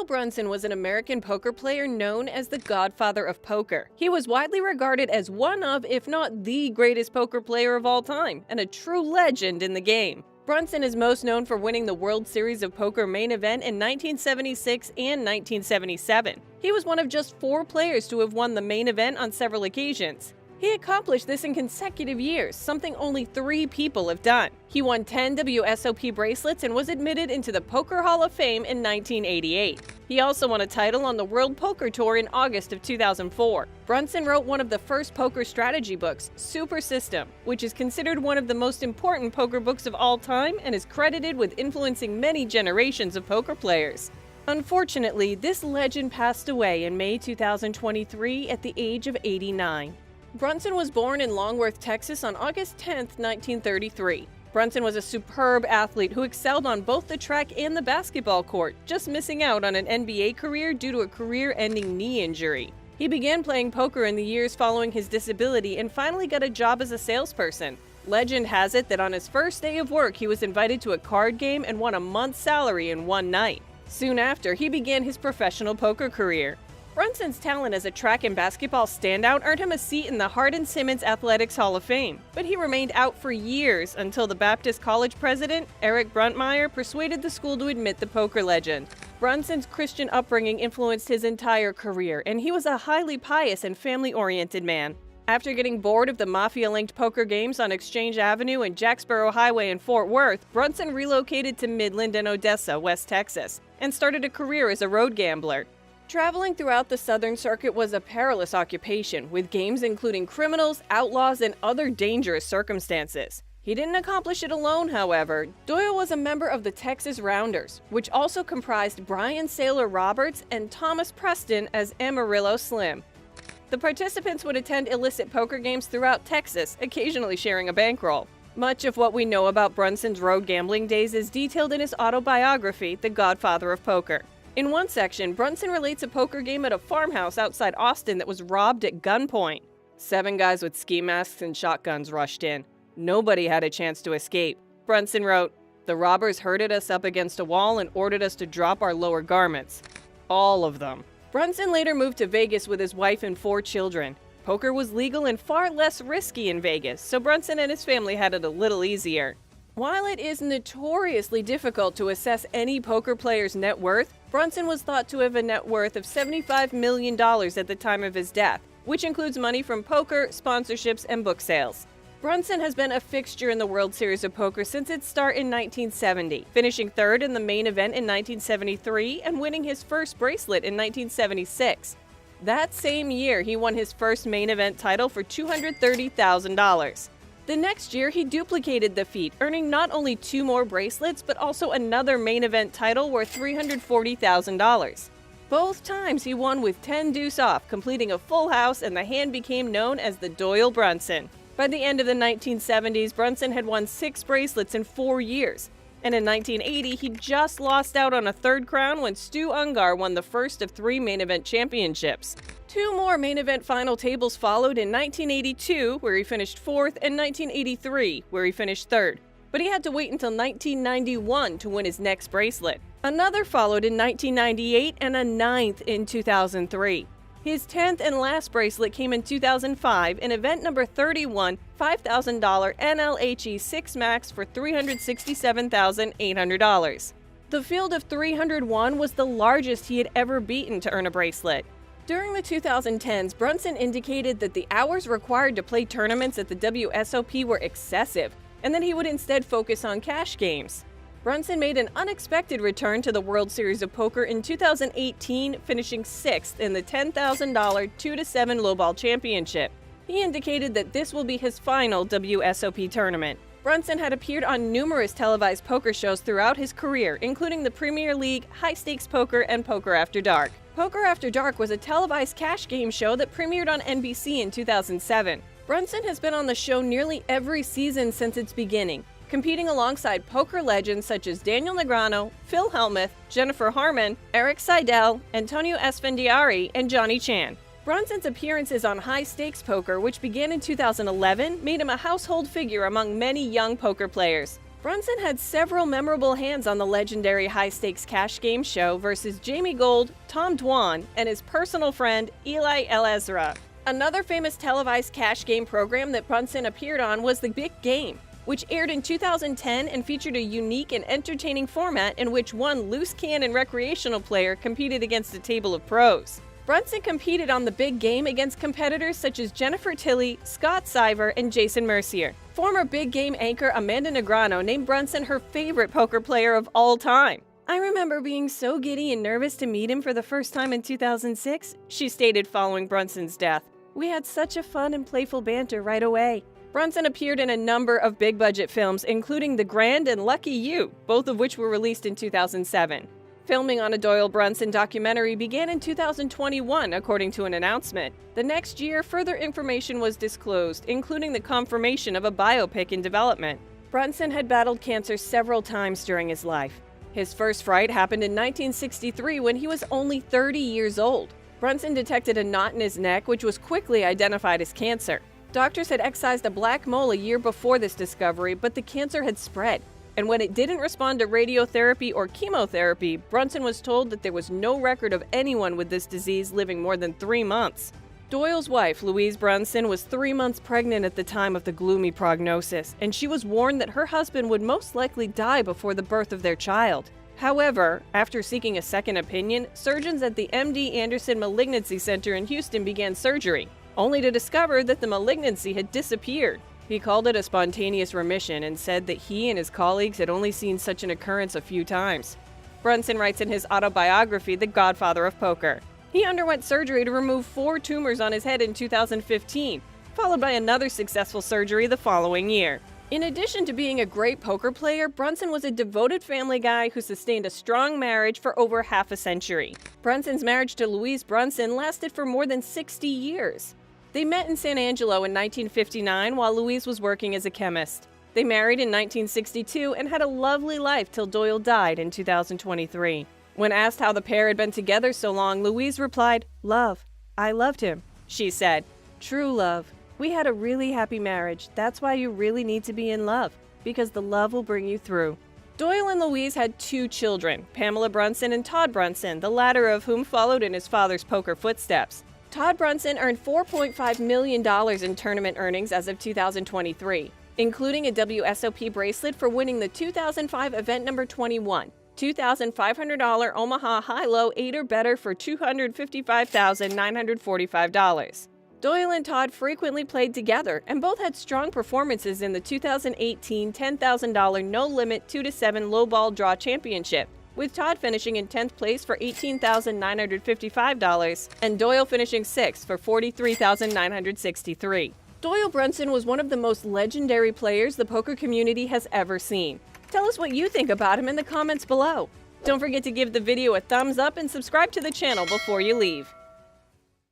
Doyle Brunson was an American poker player known as the Godfather of Poker. He was widely regarded as one of, if not the greatest poker player of all time, and a true legend in the game. Brunson is most known for winning the World Series of Poker main event in 1976 and 1977. He was one of just 4 players to have won the main event on several occasions. He accomplished this in consecutive years, something only 3 people have done. He won 10 WSOP bracelets and was admitted into the Poker Hall of Fame in 1988. He also won a title on the World Poker Tour in August of 2004. Brunson wrote one of the first poker strategy books, Super System, which is considered one of the most important poker books of all time and is credited with influencing many generations of poker players. Unfortunately, this legend passed away in May 2023 at the age of 89. Brunson was born in Longworth, Texas on August 10, 1933. Brunson was a superb athlete who excelled on both the track and the basketball court, just missing out on an NBA career due to a career-ending knee injury. He began playing poker in the years following his disability and finally got a job as a salesperson. Legend has it that on his first day of work, he was invited to a card game and won a month's salary in one night. Soon after, he began his professional poker career. Brunson's talent as a track and basketball standout earned him a seat in the Hardin-Simmons Athletics Hall of Fame, but he remained out for years until the Baptist College president, Eric Bruntmeyer, persuaded the school to admit the poker legend. Brunson's Christian upbringing influenced his entire career, and he was a highly pious and family-oriented man. After getting bored of the mafia-linked poker games on Exchange Avenue and Jacksboro Highway in Fort Worth, Brunson relocated to Midland and Odessa, West Texas, and started a career as a road gambler. Traveling throughout the Southern Circuit was a perilous occupation, with games including criminals, outlaws, and other dangerous circumstances. He didn't accomplish it alone, however. Doyle was a member of the Texas Rounders, which also comprised Brian Sailor Roberts and Thomas Preston as Amarillo Slim. The participants would attend illicit poker games throughout Texas, occasionally sharing a bankroll. Much of what we know about Brunson's road gambling days is detailed in his autobiography, The Godfather of Poker. In one section, Brunson relates a poker game at a farmhouse outside Austin that was robbed at gunpoint. 7 guys with ski masks and shotguns rushed in. Nobody had a chance to escape. Brunson wrote, "The robbers herded us up against a wall and ordered us to drop our lower garments. All of them." Brunson later moved to Vegas with his wife and 4 children. Poker was legal and far less risky in Vegas, so Brunson and his family had it a little easier. While it is notoriously difficult to assess any poker player's net worth, Brunson was thought to have a net worth of $75 million at the time of his death, which includes money from poker, sponsorships, and book sales. Brunson has been a fixture in the World Series of Poker since its start in 1970, finishing 3rd in the main event in 1973 and winning his first bracelet in 1976. That same year, he won his first main event title for $230,000. The next year, he duplicated the feat, earning not only 2 more bracelets, but also another main event title worth $340,000. Both times he won with 10 deuce off, completing a full house, and the hand became known as the Doyle Brunson. By the end of the 1970s, Brunson had won 6 bracelets in 4 years. And in 1980, he just lost out on a 3rd crown when Stu Ungar won the first of 3 main event championships. 2 more main event final tables followed in 1982, where he finished 4th, and 1983, where he finished 3rd. But he had to wait until 1991 to win his next bracelet. Another followed in 1998 and a 9th in 2003. His 10th and last bracelet came in 2005 in event number 31, $5,000 NLHE 6 Max for $367,800. The field of 301 was the largest he had ever beaten to earn a bracelet. During the 2010s, Brunson indicated that the hours required to play tournaments at the WSOP were excessive, and that he would instead focus on cash games. Brunson made an unexpected return to the World Series of Poker in 2018, finishing 6th in the $10,000 2-7 lowball championship. He indicated that this will be his final WSOP tournament. Brunson had appeared on numerous televised poker shows throughout his career, including the Premier League, High Stakes Poker, and Poker After Dark. Poker After Dark was a televised cash game show that premiered on NBC in 2007. Brunson has been on the show nearly every season since its beginning, competing alongside poker legends such as Daniel Negreanu, Phil Hellmuth, Jennifer Harmon, Eric Seidel, Antonio Esfandiari, and Johnny Chan. Brunson's appearances on high-stakes poker, which began in 2011, made him a household figure among many young poker players. Brunson had several memorable hands on the legendary high-stakes cash game show versus Jamie Gold, Tom Dwan, and his personal friend Eli El-Ezra. Another famous televised cash game program that Brunson appeared on was The Big Game, which aired in 2010 and featured a unique and entertaining format in which one loose cannon recreational player competed against a table of pros. Brunson competed on The Big Game against competitors such as Jennifer Tilly, Scott Siver, and Jason Mercier. Former Big Game anchor Amanda Negrano named Brunson her favorite poker player of all time. "I remember being so giddy and nervous to meet him for the first time in 2006, she stated following Brunson's death. "We had such a fun and playful banter right away." Brunson appeared in a number of big-budget films, including The Grand and Lucky You, both of which were released in 2007. Filming on a Doyle Brunson documentary began in 2021, according to an announcement. The next year, further information was disclosed, including the confirmation of a biopic in development. Brunson had battled cancer several times during his life. His first fright happened in 1963 when he was only 30 years old. Brunson detected a knot in his neck, which was quickly identified as cancer. Doctors had excised a black mole a year before this discovery, but the cancer had spread. And when it didn't respond to radiotherapy or chemotherapy, Brunson was told that there was no record of anyone with this disease living more than 3 months. Doyle's wife, Louise Brunson, was 3 months pregnant at the time of the gloomy prognosis, and she was warned that her husband would most likely die before the birth of their child. However, after seeking a second opinion, surgeons at the MD Anderson Malignancy Center in Houston began surgery, only to discover that the malignancy had disappeared. He called it a spontaneous remission and said that he and his colleagues had only seen such an occurrence a few times. Brunson writes in his autobiography, The Godfather of Poker. He underwent surgery to remove 4 tumors on his head in 2015, followed by another successful surgery the following year. In addition to being a great poker player, Brunson was a devoted family guy who sustained a strong marriage for over half a century. Brunson's marriage to Louise Brunson lasted for more than 60 years. They met in San Angelo in 1959 while Louise was working as a chemist. They married in 1962 and had a lovely life till Doyle died in 2023. When asked how the pair had been together so long, Louise replied, "Love. I loved him." She said, "True love. We had a really happy marriage. That's why you really need to be in love, because the love will bring you through." Doyle and Louise had 2 children, Pamela Brunson and Todd Brunson, the latter of whom followed in his father's poker footsteps. Todd Brunson earned $4.5 million in tournament earnings as of 2023, including a WSOP bracelet for winning the 2005 event number 21, $2,500 Omaha High-Low 8 or better for $255,945. Doyle and Todd frequently played together, and both had strong performances in the 2018 $10,000 no-limit 2-7 low-ball draw championship, with Todd finishing in 10th place for $18,955 and Doyle finishing 6th for $43,963. Doyle Brunson was one of the most legendary players the poker community has ever seen. Tell us what you think about him in the comments below. Don't forget to give the video a thumbs up and subscribe to the channel before you leave.